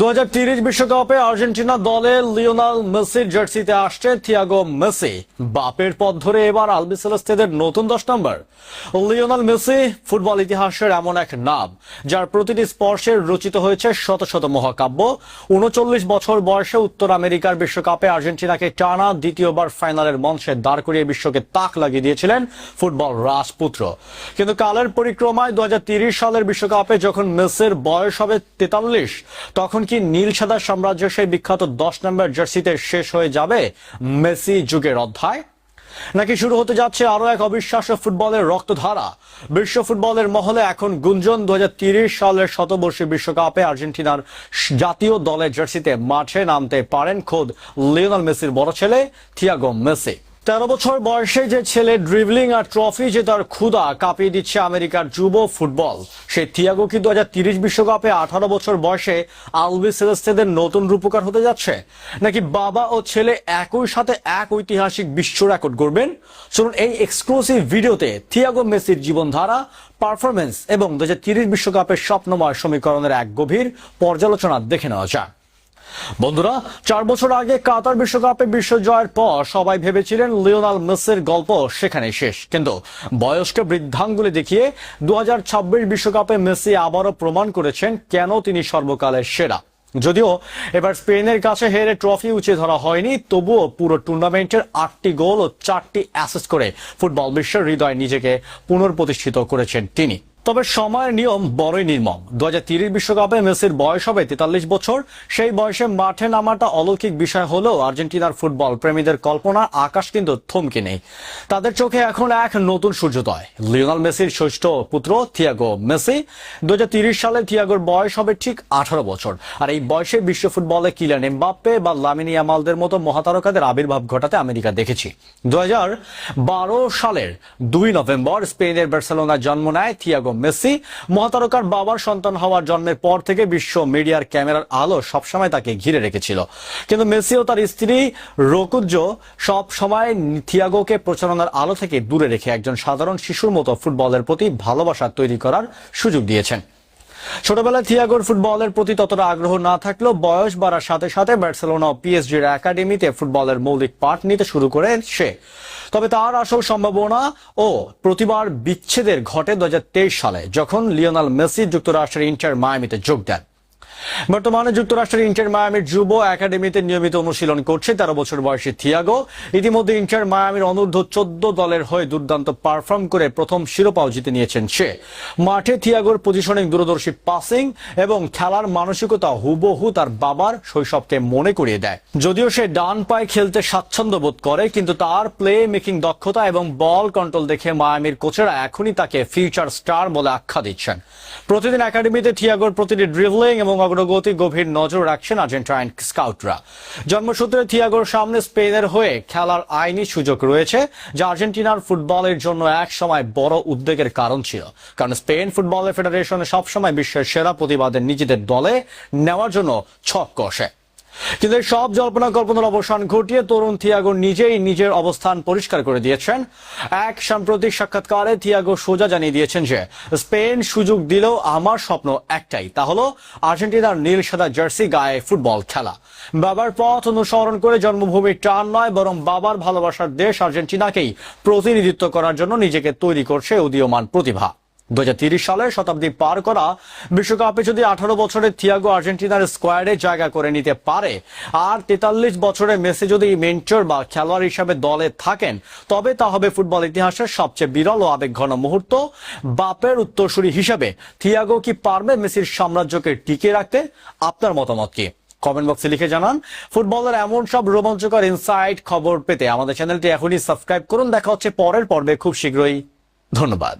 2030 বিশ্বকাপে আর্জেন্টিনা দলে লিওনেল মেসির জার্সিতে আসছে থিয়াগো মেসি। বাপের পথ ধরে এবার আলবিসেলেস্তেদের নতুন 10 নম্বর। লিওনেল মেসি ফুটবল ইতিহাসের এমন এক নাম যার প্রতিটি স্পর্শে রচিত হয়েছে শত শত মহাকাব্য। 39 বছর বয়সে উত্তর আমেরিকার বিশ্বকাপে আর্জেন্টিনাকে টানা দ্বিতীয়বার ফাইনালের মঞ্চে দাঁড় করিয়ে বিশ্বকে তাক লাগিয়ে দিয়েছিলেন ফুটবল রাজপুত্র। কিন্তু কালের পরিক্রমায় 2030 সালের বিশ্বকাপে যখন মেসির বয়স হবে 43, তখন কি নীল সাদা সাম্রাজ্য সেই বিখ্যাত 10 নম্বর জার্সিতে শেষ হয়ে যাবে মেসি যুগের অধ্যায়? নাকি শুরু হতে যাচ্ছে আরো এক অবিশ্বাস্য ফুটবলের রক্তধারা? বিশ্ব ফুটবলের মহলে এখন গুঞ্জন 2030 সালের শতবর্ষী বিশ্বকাপে আর্জেন্টিনার জাতীয় দলের জার্সিতে মাঠে নামতে পারেন খোদ লিওনেল মেসির বড় ছেলে থিয়াগো মেসি। 13 বছর বয়সে যে ছেলে ড্রিবলিং আর ট্রফি যে তার ক্ষুধা কাঁপিয়ে দিচ্ছে আমেরিকার যুব ফুটবল, সেই থিয়াগো কি 2030 বিশ্বকাপে 18 বছর বয়সে আলবিসেলেস্তেদের নতুন রূপকার হতে যাচ্ছে? নাকি বাবা ও ছেলে একই সাথে এক ঐতিহাসিক বিশ্ব রেকর্ড গড়বেন? চলুন এই এক্সক্লুসিভ ভিডিওতে থিয়াগো মেসির জীবনধারা, পারফরমেন্স এবং 2030 বিশ্বকাপের স্বপ্নময় সমীকরণের এক গভীর পর্যালোচনা দেখে নেওয়া যাক। বন্ধুরা, 4 বছর আগে কাতার বিশ্বকাপে বিশ্ব জয়ের পর সবাই ভেবেছিলেন লিওনেল মেসির গল্প সেখানেই শেষ। কিন্তু বয়স্ক বৃদ্ধাঙ্গুলি দেখিয়ে 2026 বিশ্বকাপে মেসি আবারও প্রমাণ করেছেন কেন তিনি সর্বকালের সেরা। যদিও এবার স্পেনের কাছে হেরে ট্রফি উঁচিয়ে ধরা হয়নি, তবুও পুরো টুর্নামেন্টের 8টি গোল ও 4টি অ্যাসিস্ট করে ফুটবল বিশ্বের হৃদয়ে নিজেকে পুনঃপ্রতিষ্ঠিত করেছেন তিনি। তবে সময়ের নিয়ম বড়ই নির্মম। 2030 বিশ্বকাপে মেসির বয়স হবে 43 বছর। সেই বয়সে মাঠে নামাটা অলৌকিক বিষয় হলেও আর্জেন্টিনার ফুটবল প্রেমীদের কল্পনার আকাশ কিন্তু থমকে নেই। তাদের চোখে এখন এক নতুন সূর্যোদয়, লিওনেল মেসির ষষ্ঠ পুত্র থিয়াগো মেসি। 2030 সালে থিয়াগোর বয়স হবে ঠিক 18 বছর। আর এই বয়সে বিশ্ব ফুটবলে কিলিয়ান এমবাপ্পে বা লামিন ইয়ামালদের মতো মহাতারকাদের আবির্ভাব ঘটাতে আমেরিকা দেখেছি। 2012 সালের 2 নভেম্বর স্পেনের বার্সেলোনায় জন্ম নেয় থিয়াগো মেসি। মহাতারকার বাবার সন্তান হওয়ার জন্মের পর থেকে বিশ্ব মিডিয়ার ক্যামেরার আলো সবসময় তাকে ঘিরে রেখেছিল। কিন্তু মেসি ও তার স্ত্রী রোকুজ্জো সব সময় থিয়াগোকে প্রচারণার আলো থেকে দূরে রেখে একজন সাধারণ শিশুর মতো ফুটবলের প্রতি ভালোবাসা তৈরি করার সুযোগ দিয়েছেন। ছোটবেলায় থিয়াগোর ফুটবলের প্রতি ততটা আগ্রহ না থাকলেও বয়স বাড়ার সাথে সাথে বার্সেলোনা ও পিএসজির একাডেমিতে ফুটবলের মৌলিক পাঠ নিতে শুরু করে সে। তবে তার আসল সম্ভাবনা ও প্রতিবার বিচ্ছেদের ঘটে 2023 সালে, যখন লিওনেল মেসি যুক্তরাষ্ট্রের ইন্টার মায়ামিতে যোগ দেন। বর্তমানে যুক্তরাষ্ট্রের ইন্টার মায়ামির যুব একাডেমিতে নিয়মিত অনুশীলন করছে 13 বছর বয়সী থিয়াগো। ইতিমধ্যে ইন্টার মায়ামির অনূর্ধ্ব 14 দলের হয়ে দুর্দান্ত পারফর্ম করে প্রথম শিরোপাও জিতে নিয়েছেন সে। মাঠে থিয়াগোর পজিশনিং, দূরদর্শী পাসিং এবং খেলার মানসিকতা হুবহু তার বাবার শৈশবকে মনে করিয়ে দেয়। যদিও সে ডান পায়ে খেলতে স্বাচ্ছন্দ্য বোধ করে, কিন্তু তার প্লে মেকিং দক্ষতা এবং বল কন্ট্রোল দেখে মায়ামির কোচেরা এখনই তাকে ফিউচার স্টার বলে আখ্যা দিচ্ছেন। প্রতিদিন একাডেমিতে থিয়াগোর প্রতিটি ড্রিবলিং এবং অগ্রগতি গভীর নজর রাখছেন আর্জেন্টাইন স্কাউটরা। জন্মসূত্রে থিয়াগোর সামনে স্পেনের হয়ে খেলার আইনি সুযোগ রয়েছে, যা আর্জেন্টিনার ফুটবলের জন্য এক সময় বড় উদ্বেগের কারণ ছিল। কারণ স্পেন ফুটবলের ফেডারেশনে সবসময় বিশ্বের সেরা প্রতিভাদের নিজেদের দলে নেওয়ার জন্য ছক কষে। কিন্তু সব জল্পনা কল্পনার অবসান ঘটিয়ে তরুণ থিয়াগো নিজেই নিজের অবস্থান পরিষ্কার করে দিয়েছেন। এক সাম্প্রতিক সাক্ষাৎকারে থিয়াগো সোজা জানিয়ে দিয়েছেন যে স্পেন সুযোগ দিলেও আমার স্বপ্ন একটাই, তা হলো আর্জেন্টিনার নীল সাদা জার্সি গায়ে ফুটবল খেলা। বাবার পথ অনুসরণ করে জন্মভূমির টান নয়, বরং বাবার ভালোবাসার দেশ আর্জেন্টিনাকেই প্রতিনিধিত্ব করার জন্য নিজেকে তৈরি করছে উদীয়মান প্রতিভা। 2030 সালে শতাব্দী পার করা বিশ্বকাপে যদি 18 বছরের থিয়াগো আর্জেন্টিনার স্কোয়াডে জায়গা করে নিতে পারে, আর 43 বছরের মেসি যদি মেন্টর বা খেলোয়াড় হিসাবে দলে থাকেন, তবে তা হবে ফুটবল ইতিহাসের সবচেয়ে বিরল ও আবেগঘন মুহূর্ত। বাপের উত্তরসূরি হিসাবে থিয়াগো কি পারবে মেসির সাম্রাজ্যকে টিকিয়ে রাখতে? আপনার মতামত কি? কমেন্ট বক্সে লিখে জানান। ফুটবলের এমন সব রোমাঞ্চকর ইনসাইট খবর পেতে আমাদের চ্যানেলটি এখনই সাবস্ক্রাইব করুন। দেখা হচ্ছে পরের পর্বে খুব শীঘ্রই। ধন্যবাদ।